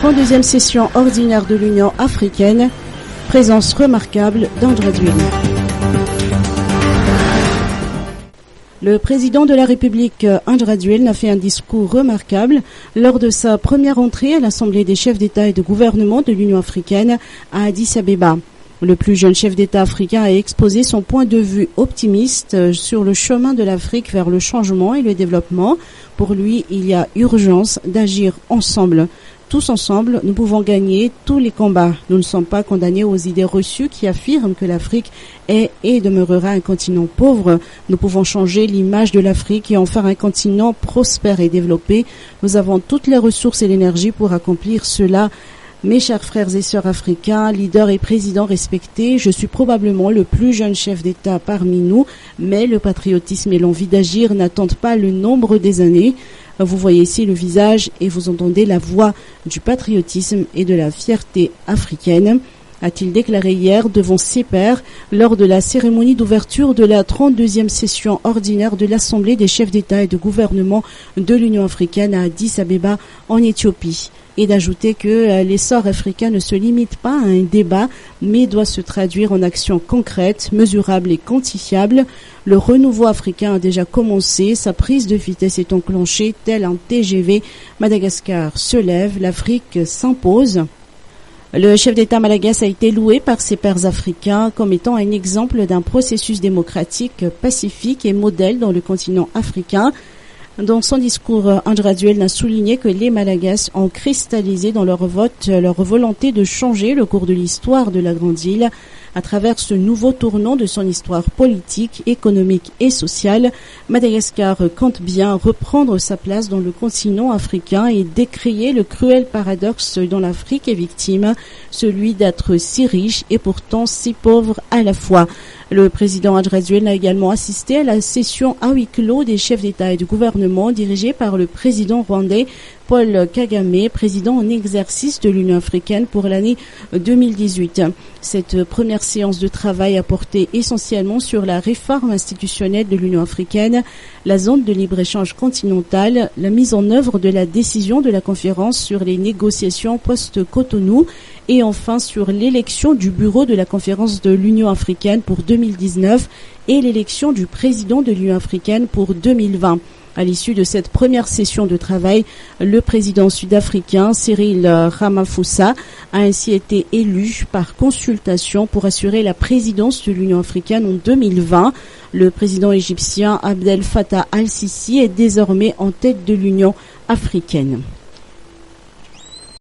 32e session ordinaire de l'Union africaine, présence remarquable d'Andradouil. Le président de la République, Andradouil, a fait un discours remarquable lors de sa première entrée à l'Assemblée des chefs d'État et de gouvernement de l'Union africaine à Addis Abeba. Le plus jeune chef d'État africain a exposé son point de vue optimiste sur le chemin de l'Afrique vers le changement et le développement. Pour lui, il y a urgence d'agir ensemble. Tous ensemble, nous pouvons gagner tous les combats. Nous ne sommes pas condamnés aux idées reçues qui affirment que l'Afrique est et demeurera un continent pauvre. Nous pouvons changer l'image de l'Afrique et en faire un continent prospère et développé. Nous avons toutes les ressources et l'énergie pour accomplir cela. Mes chers frères et sœurs africains, leaders et présidents respectés, je suis probablement le plus jeune chef d'État parmi nous, mais le patriotisme et l'envie d'agir n'attendent pas le nombre des années. Vous voyez ici le visage et vous entendez la voix du patriotisme et de la fierté africaine, a-t-il déclaré hier devant ses pairs lors de la cérémonie d'ouverture de la 32e session ordinaire de l'Assemblée des chefs d'État et de gouvernement de l'Union africaine à Addis Abeba en Éthiopie. Et d'ajouter que l'essor africain ne se limite pas à un débat, mais doit se traduire en actions concrètes, mesurables et quantifiables. Le renouveau africain a déjà commencé, sa prise de vitesse est enclenchée, tel un TGV. Madagascar se lève, l'Afrique s'impose. Le chef d'État malagasy a été loué par ses pairs africains comme étant un exemple d'un processus démocratique pacifique et modèle dans le continent africain. Dans son discours, Andradouil a souligné que les Malagasy ont cristallisé dans leur vote leur volonté de changer le cours de l'histoire de la Grande Île. À travers ce nouveau tournant de son histoire politique, économique et sociale, Madagascar compte bien reprendre sa place dans le continent africain et décrier le cruel paradoxe dont l'Afrique est victime, celui d'être si riche et pourtant si pauvre à la fois. Le président Andradouil a également assisté à la session à huis clos des chefs d'État et de gouvernement dirigée par le président rwandais Paul Kagame, président en exercice de l'Union africaine pour l'année 2018. Cette première séance de travail a porté essentiellement sur la réforme institutionnelle de l'Union africaine, la zone de libre-échange continentale, la mise en œuvre de la décision de la conférence sur les négociations post-Cotonou et enfin sur l'élection du bureau de la conférence de l'Union africaine pour 2019 et l'élection du président de l'Union africaine pour 2020. À l'issue de cette première session de travail, le président sud-africain Cyril Ramaphosa a ainsi été élu par consultation pour assurer la présidence de l'Union africaine en 2020. Le président égyptien Abdel Fattah al-Sisi est désormais en tête de l'Union africaine.